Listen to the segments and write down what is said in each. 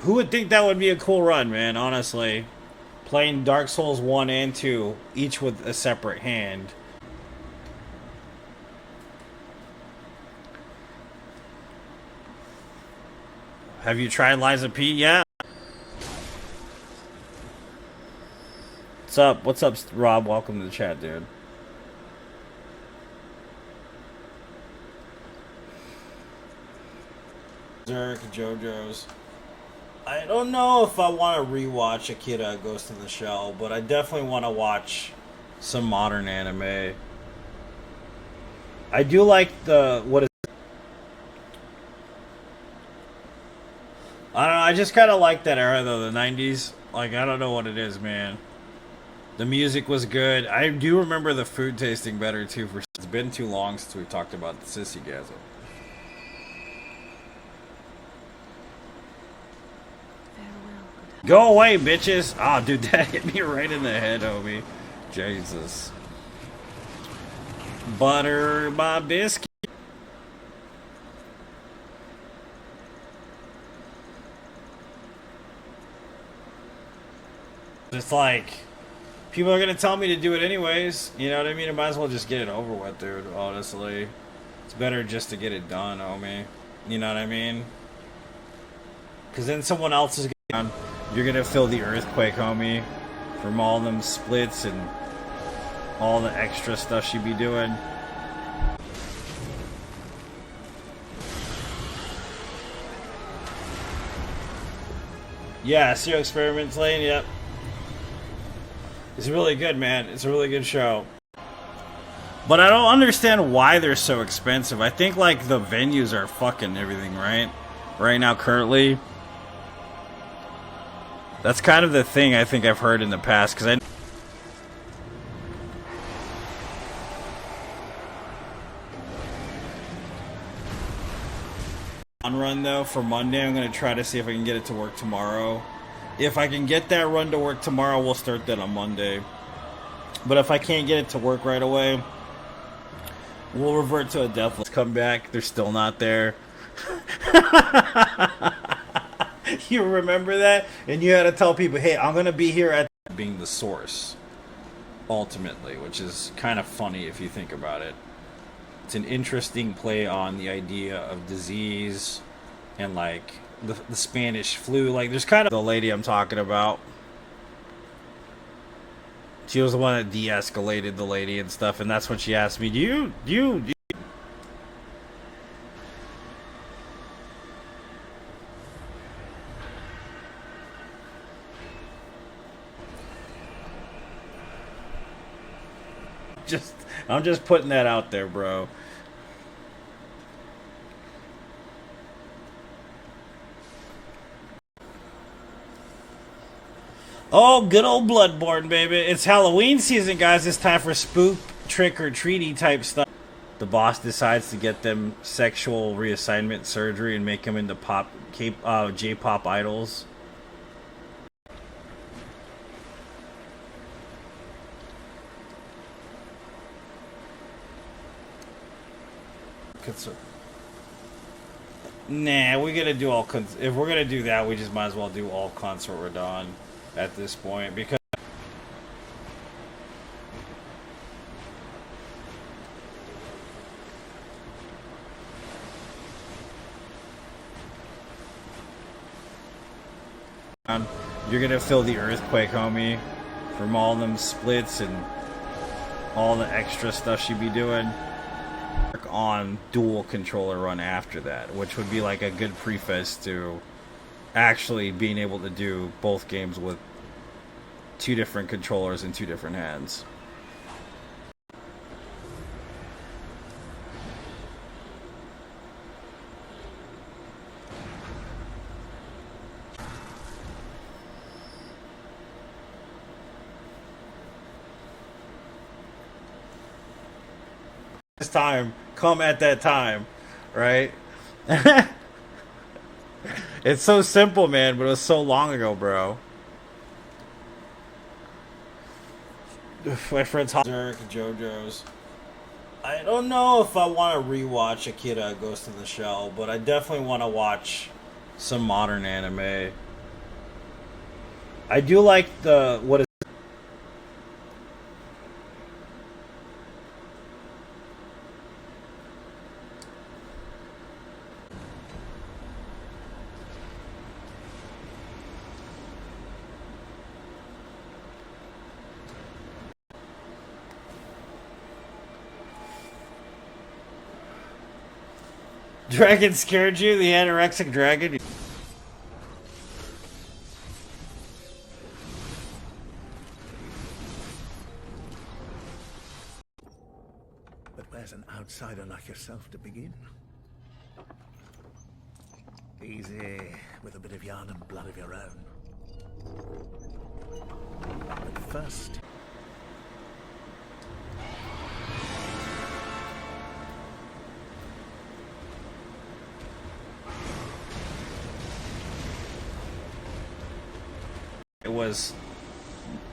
Who would think that would be a cool run, man, honestly? Playing Dark Souls 1 and 2, each with a separate hand. Have you tried Liza P? Yeah. What's up? What's up, Rob? Welcome to the chat, dude. Zerk, JoJo's. I don't know if I want to rewatch Akira Ghost in the Shell, but I definitely want to watch some modern anime. I do like what is I don't know, I just kind of like that era though, the 90s. Like, I don't know what it is, man. The music was good. I do remember the food tasting better too. It's been too long since we talked about the sissygasm. Go away, bitches! Oh, dude, that hit me right in the head, homie. Jesus. Butter my biscuit. It's like, people are gonna tell me to do it anyways. You know what I mean? I might as well just get it over with, dude, honestly. It's better just to get it done, homie. You know what I mean? Because then someone else is gonna... You're gonna feel the earthquake, homie, from all them splits and all the extra stuff she'd be doing. Yeah, Serial Experiments Lane, yep. It's really good, man. It's a really good show. But I don't understand why they're so expensive. I think, like, the venues are fucking everything, right? Right now, currently. That's kind of the thing I think I've heard in the past, because on run though for Monday, I'm gonna try to see if I can get it to work tomorrow. If I can get that run to work tomorrow, we'll start that on Monday. But if I can't get it to work right away, we'll revert to a deathless comeback. They're still not there. You remember that? And you had to tell people, hey, I'm going to be here at being the source, ultimately, which is kind of funny if you think about it. It's an interesting play on the idea of disease and, like, the Spanish flu. Like, there's kind of the lady I'm talking about. She was the one that de-escalated the lady and stuff, and that's when she asked me, do you I'm just putting that out there, bro. Oh, good old Bloodborne, baby. It's Halloween season, guys. It's time for spook, trick-or-treaty type stuff. The boss decides to get them sexual reassignment surgery and make them into J-pop idols. Nah, we gotta do all. If we're gonna do that, we just might as well do all Consort Radon at this point, because you're gonna feel the earthquake, homie, from all them splits and all the extra stuff she'd be doing. On dual controller run after that, which would be like a good preface to actually being able to do both games with two different controllers in two different hands. This time come at that time, right? It's so simple, man, but it was so long ago, bro. My friend's Zerk, JoJo's. I don't know if I want to rewatch Akira Ghost in the Shell, but I definitely want to watch some modern anime. I do like the what is dragon scared you? The anorexic dragon? But where's an outsider like yourself to begin? Easy, with a bit of yarn and blood of your own. But first...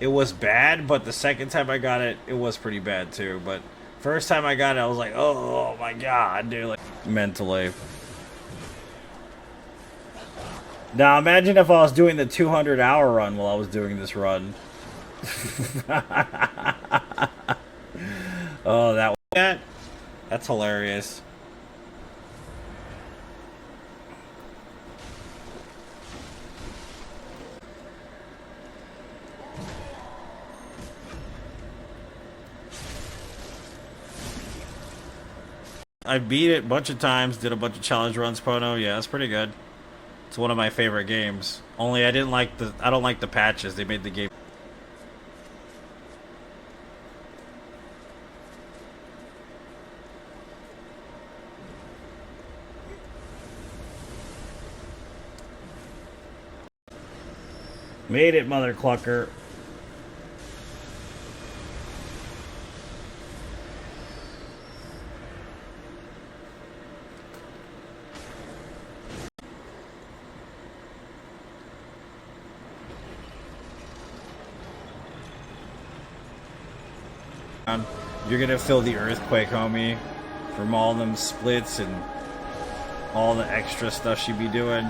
It was bad, but the second time I got it, it was pretty bad too. But first time I got it, I was like, oh my god, dude, like mentally. Now imagine if I was doing the 200-hour run while I was doing this run. Oh, that's hilarious. I beat it a bunch of times, did a bunch of challenge runs, Pono. Yeah, it's pretty good. It's one of my favorite games. Only I don't like the patches. They made the game. Made it, mother clucker. You're gonna feel the earthquake, homie, from all them splits and all the extra stuff she be doing.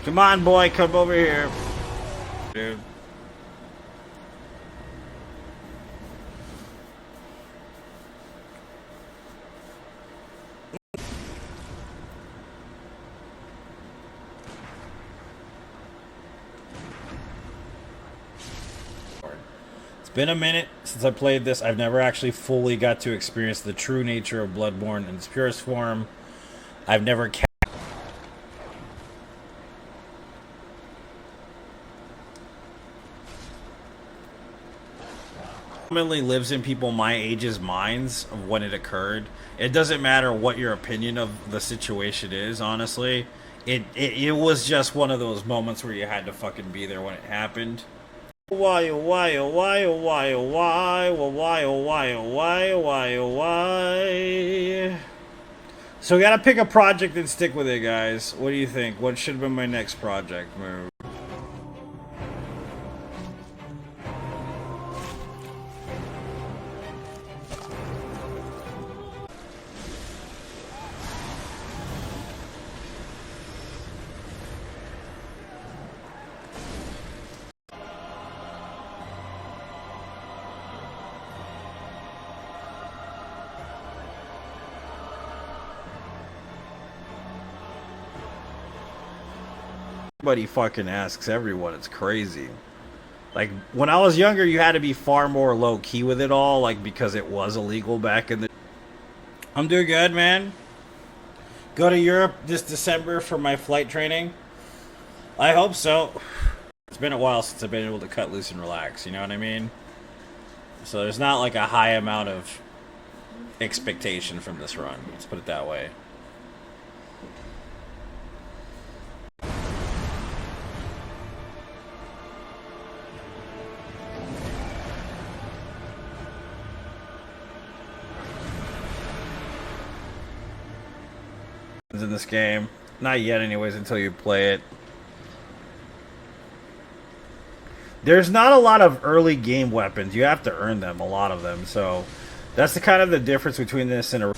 Come on, boy, come over here. Dude. It's been a minute since I played this. I've never actually fully got to experience the true nature of Bloodborne in its purest form. I've never commonly lives in people my age's minds of when it occurred. It doesn't matter what your opinion of the situation is, honestly. It was just one of those moments where you had to fucking be there when it happened. Why, oh, why, oh, why, oh, why, oh, why, oh, why, oh, why, oh, why, oh, why, oh, why. So we gotta pick a project and stick with it, guys. What do you think? What should have been my next project move? Everybody fucking asks everyone. It's crazy. Like, when I was younger, you had to be far more low-key with it all, like, because it was illegal back in the... I'm doing good, man. Go to Europe this December for my flight training. I hope so. It's been a while since I've been able to cut loose and relax, you know what I mean? So there's not, like, a high amount of expectation from this run. Let's put it that way. In this game. Not yet anyways until you play it. There's not a lot of early game weapons. You have to earn them, a lot of them. So that's the kind of the difference between this and a...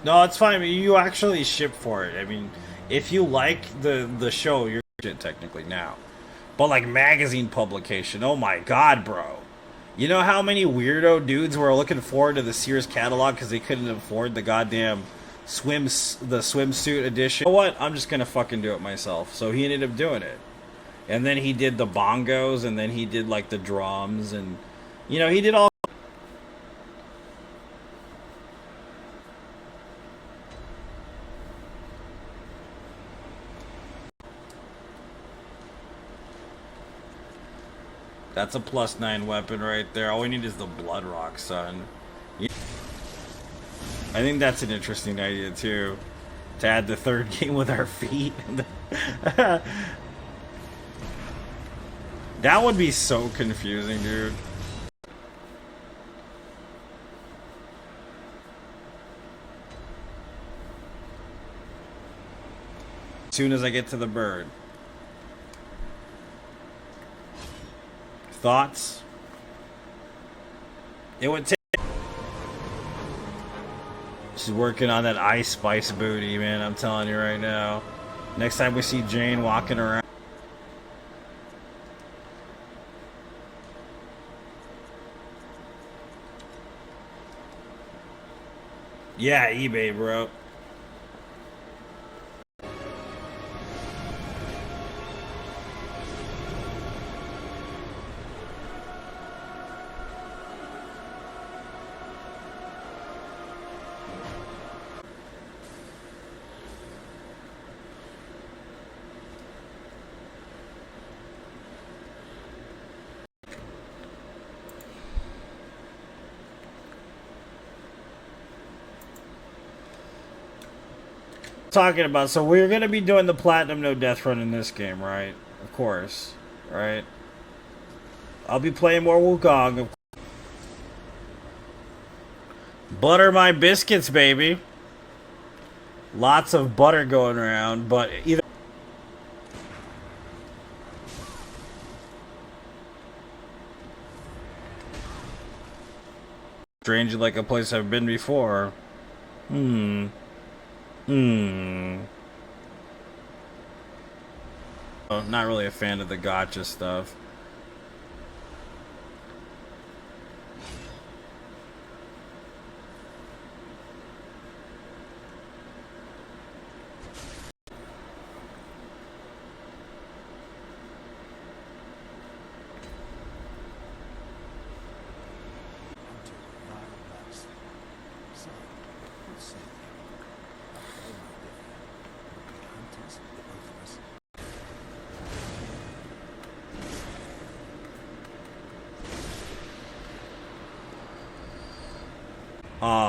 No, it's fine. You actually ship for it. I mean, if you like the show, you're shit technically now. But like magazine publication, oh my god, bro. You know how many weirdo dudes were looking forward to the Sears catalog because they couldn't afford the goddamn swimsuit edition? You know what? I'm just gonna fucking do it myself. So he ended up doing it. And then he did the bongos, and then he did like the drums, and you know, he did all. That's a +9 weapon right there. All we need is the Blood Rock, son. I think that's an interesting idea too. To add the third game with our feet. That would be so confusing, dude. As soon as I get to the bird. Thoughts? It would take. She's working on that Ice Spice booty, man. I'm telling you right now. Next time we see Jane walking around. Yeah, eBay, bro. Talking about, so we're gonna be doing the platinum no death run in this game, right? Of course, right? I'll be playing more Wukong. Butter my biscuits, baby. Lots of butter going around, but either. Strange, like a place I've been before. Oh, not really a fan of the gotcha stuff.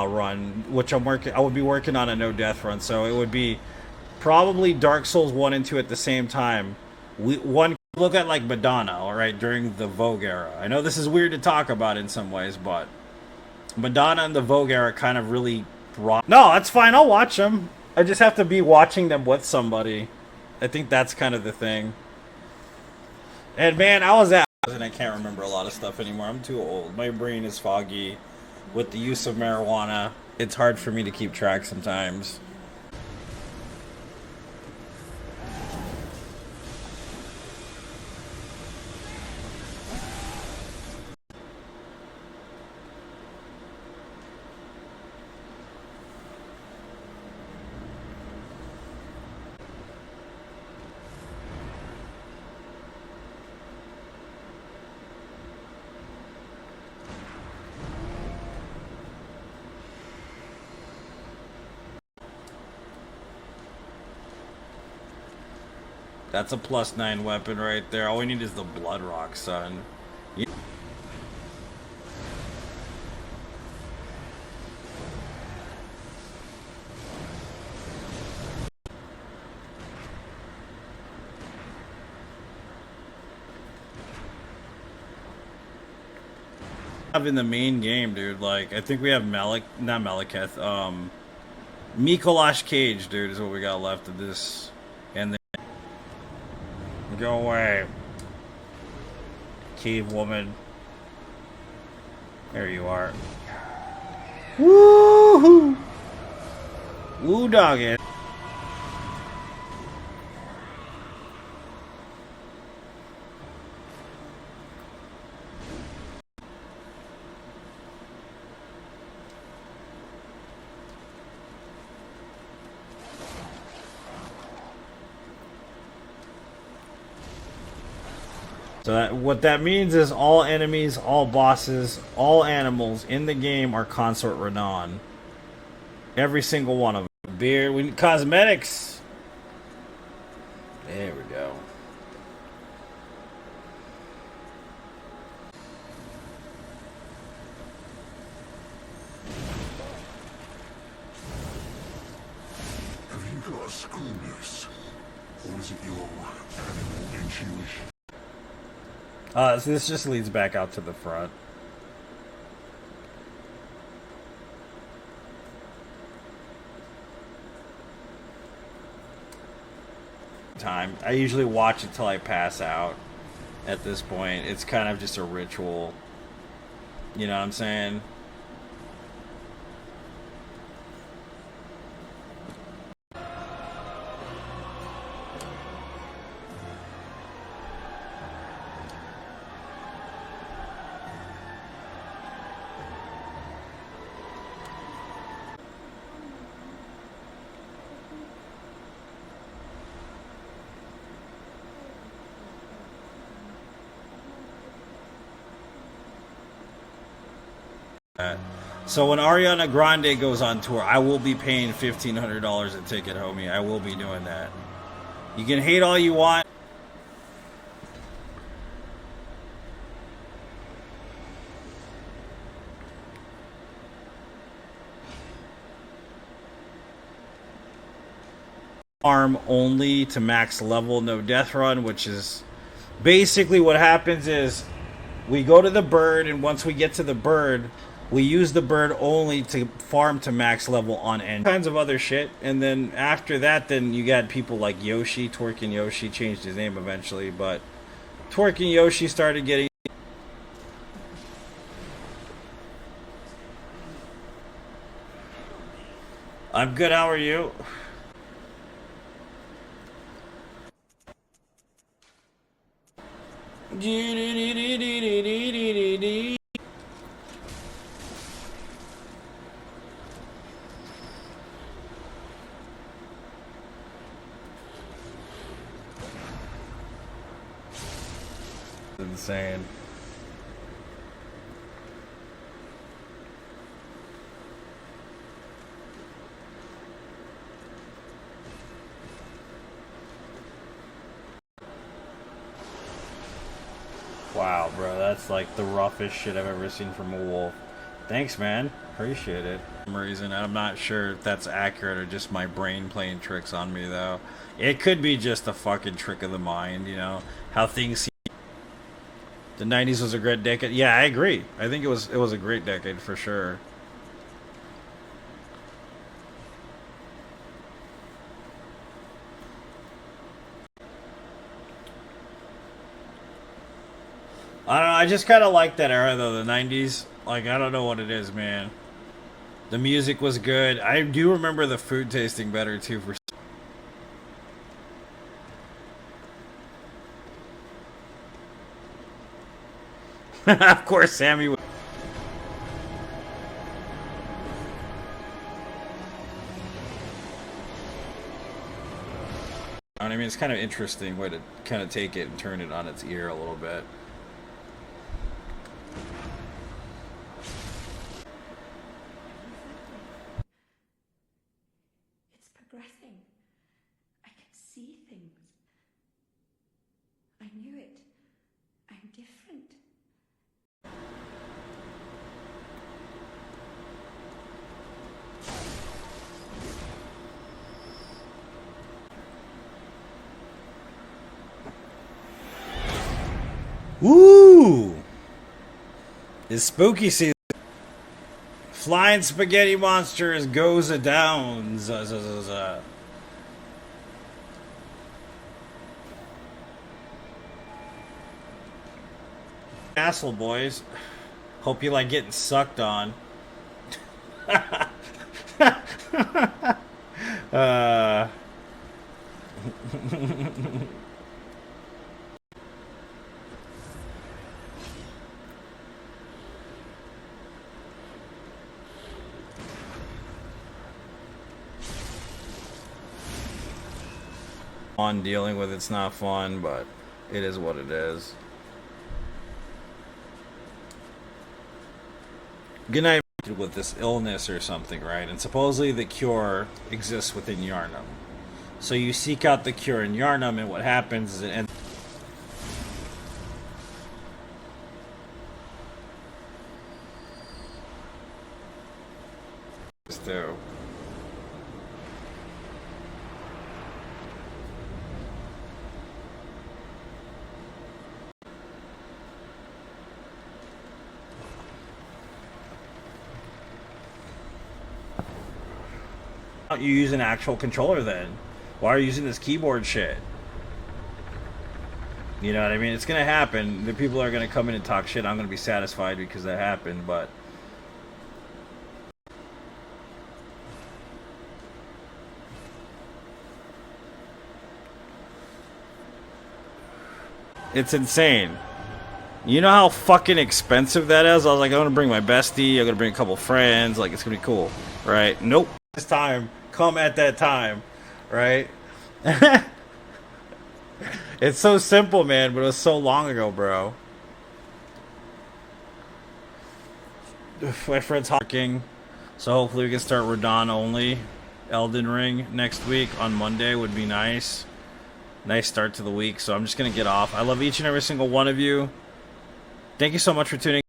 Run, which I would be working on a no death run, so it would be probably Dark Souls 1 and 2 at the same time. One look at like Madonna, alright, during the Vogue era. I know this is weird to talk about in some ways, but Madonna and the Vogue era kind of really brought. No, that's fine, I'll watch them. I just have to be watching them with somebody. I think that's kind of the thing. And man, and I can't remember a lot of stuff anymore. I'm too old. My brain is foggy. With the use of marijuana, it's hard for me to keep track sometimes. That's a +9 weapon right there. All we need is the Blood Rock, son. In the main game, dude, like I think we have not Malekith, Mikolash Cage, dude, is what we got left of this. And then go away, cave woman. There you are. Woohoo! Woo dog it. So what that means is all enemies, all bosses, all animals in the game are consort renown. Every single one of them. Beard, we need cosmetics. There we go. Have you got a schoolness? Or is it your animal intuition? So this just leads back out to the front. Time. I usually watch it till I pass out. At this point, it's kind of just a ritual. You know what I'm saying? So when Ariana Grande goes on tour, I will be paying $1,500 a ticket, homie. I will be doing that. You can hate all you want. Arm only to max level, no death run, which is basically what happens is we go to the bird, and once we get to the bird, we use the bird only to farm to max level on end. Kinds of other shit. And then after that, then you got people like Yoshi. Twerking Yoshi changed his name eventually, but Twerking Yoshi started getting... I'm good, how are you? Insane. Wow, bro, that's like the roughest shit I've ever seen from a wolf. Thanks, man. Appreciate it. For some reason, I'm not sure if that's accurate or just my brain playing tricks on me, though. It could be just a fucking trick of the mind, you know? How things seem. The 90s was a great decade. Yeah, I agree. I think it was a great decade for sure. I don't know, I just kind of like that era though, the 90s. Like, I don't know what it is, man. The music was good. I do remember the food tasting better too for... Of course, Sammy would. I mean, it's kind of interesting way to kind of take it and turn it on its ear a little bit. It's progressing. I can see things. I knew it. I'm different. Woo! It's spooky season. Flying spaghetti monsters goes a down. Castle boys. Hope you like getting sucked on. uh, on dealing with it's not fun, but it is what it is. Good night. With this illness or something, right? And supposedly the cure exists within Yarnum. So you seek out the cure in Yarnum, and what happens is it ends. Too. You use an actual controller then? Why are you using this keyboard shit? You know what I mean? It's gonna happen. The people are gonna come in and talk shit. I'm gonna be satisfied because that happened, but it's insane. You know how fucking expensive that is? I was like, I'm gonna bring my bestie, I'm gonna bring a couple friends, like it's gonna be cool. Right? Nope. This time, come at that time, right? It's so simple, man, but it was so long ago, bro. My friend's talking, so hopefully we can start Radon only. Elden Ring next week on Monday would be nice. Nice start to the week, so I'm just gonna get off. I love each and every single one of you. Thank you so much for tuning in.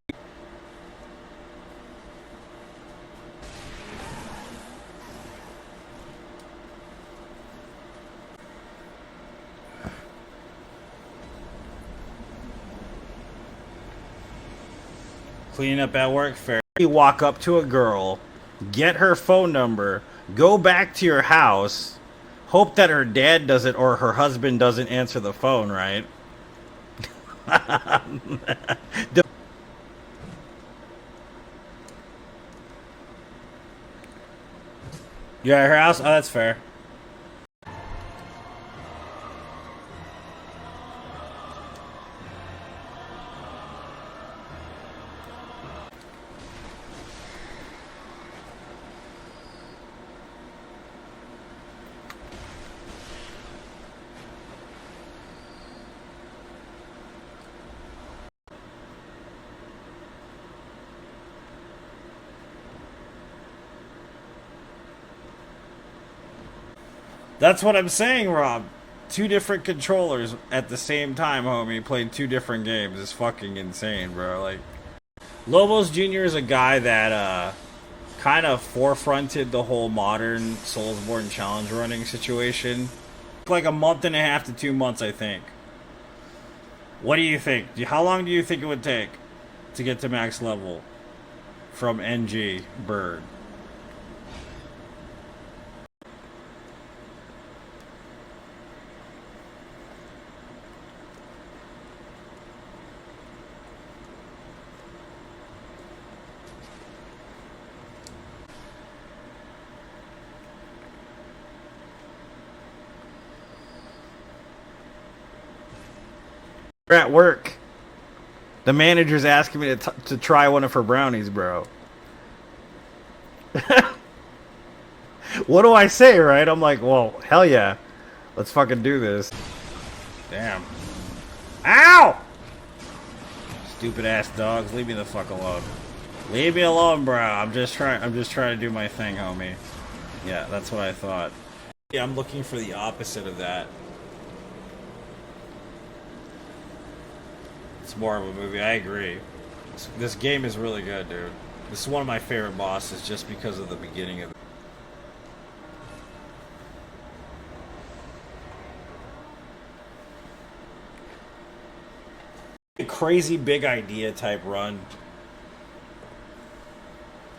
Cleaning up at work, fair. You walk up to a girl, get her phone number, go back to your house, hope that her dad doesn't or her husband doesn't answer the phone, right? You at her house? Oh, that's fair. That's what I'm saying, Rob. Two different controllers at the same time, homie, played two different games is fucking insane, bro. Like, Lobos Jr. is a guy that kind of forefronted the whole modern Soulsborne challenge running situation. Like a month and a half to 2 months, I think. What do you think? How long do you think it would take to get to max level from NG Bird? We're at work. The manager's asking me to try one of her brownies, bro. What do I say, right? I'm like, well, hell yeah. Let's fucking do this. Damn. Ow! Stupid ass dogs. Leave me the fuck alone. Leave me alone, bro. I'm just trying to do my thing, homie. Yeah, that's what I thought. Yeah, I'm looking for the opposite of that. It's more of a movie. I agree. This game is really good, dude. This is one of my favorite bosses just because of the beginning of a crazy big idea type run.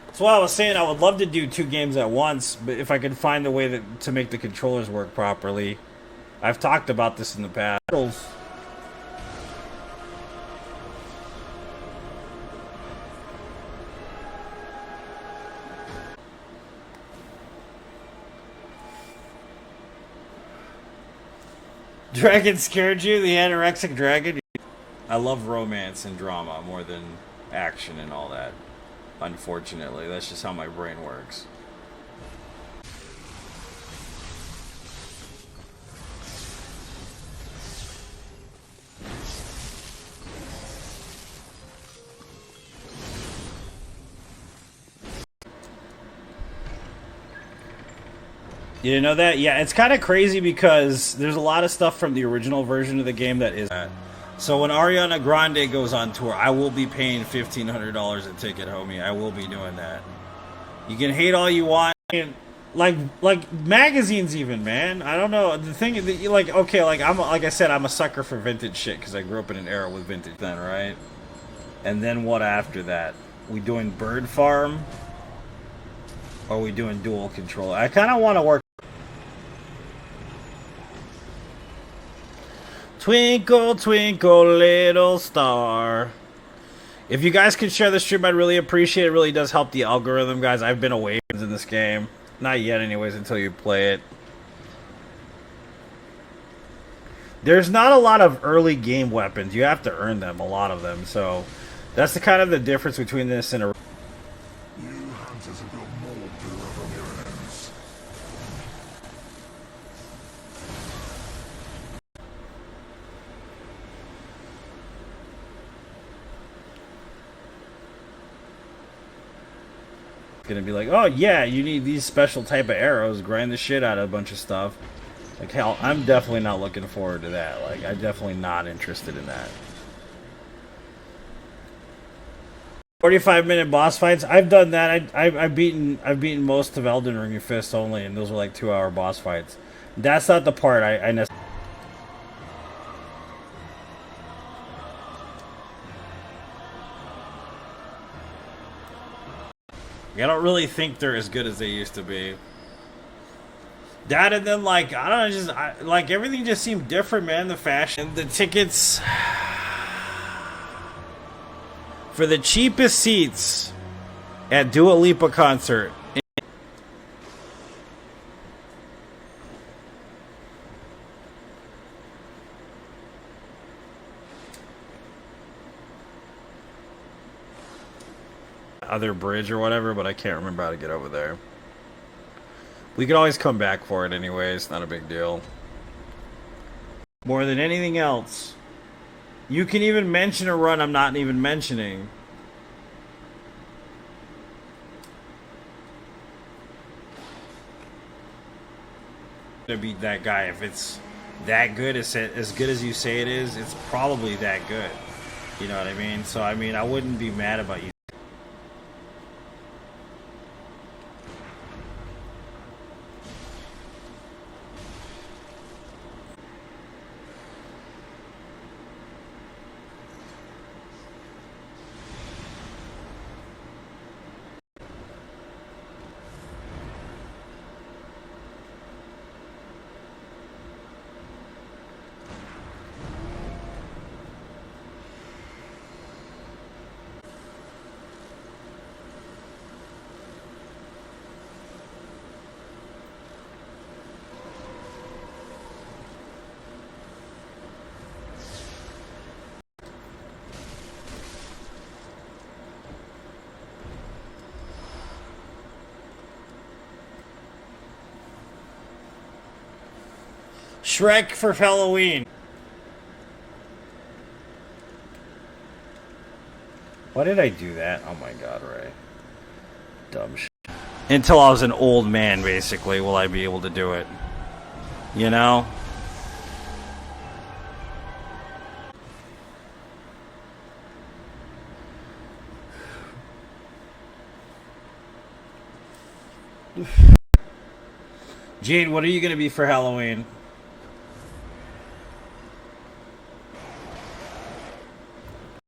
That's why I was saying I would love to do 2 games at once, but if I could find a way to make the controllers work properly. I've talked about this in the past. Dragon scared you? The anorexic dragon? I love romance and drama more than action and all that. Unfortunately, that's just how my brain works. You didn't know that? Yeah, it's kind of crazy because there's a lot of stuff from the original version of the game that is that. So when Ariana Grande goes on tour, I will be paying $1,500 a ticket, homie. I will be doing that. You can hate all you want. Like magazines even, man. I don't know. The thing that you like, okay, like I said, I'm a sucker for vintage shit because I grew up in an era with vintage then, right? And then what after that? We doing Bird Farm? Or are we doing dual control? I kind of want to work. Twinkle, twinkle, little star. If you guys could share the stream, I'd really appreciate it. It really does help the algorithm, guys. I've been away in this game. Not yet, anyways, until you play it. There's not a lot of early game weapons. You have to earn them, a lot of them. So that's the kind of the difference between this and a... You hunters have got more blood on your hands. Gonna be like, oh yeah, you need these special type of arrows, grind the shit out of a bunch of stuff. Like, hell, I'm definitely not looking forward to that. Like, I'm definitely not interested in that. 45-minute boss fights. I've done that. I've beaten most of Elden Ring Fist only, and those were like 2-hour boss fights. That's not the part I necessarily... I don't really think they're as good as they used to be. That and then like I don't know, like everything just seemed different, man. The fashion, the tickets for the cheapest seats at Dua Lipa concert. Other bridge or whatever, but I can't remember how to get over there. We could always come back for it anyways, not a big deal. More than anything else, you can even mention a run I'm not even mentioning. To beat that guy, if it's that good, as good as you say it is, it's probably that good. You know what I mean? So I mean, I wouldn't be mad about you. Shrek for Halloween. Why did I do that? Oh my god, Ray. Dumb shit. Until I was an old man, basically, will I be able to do it. You know? Jade, what are you going to be for Halloween?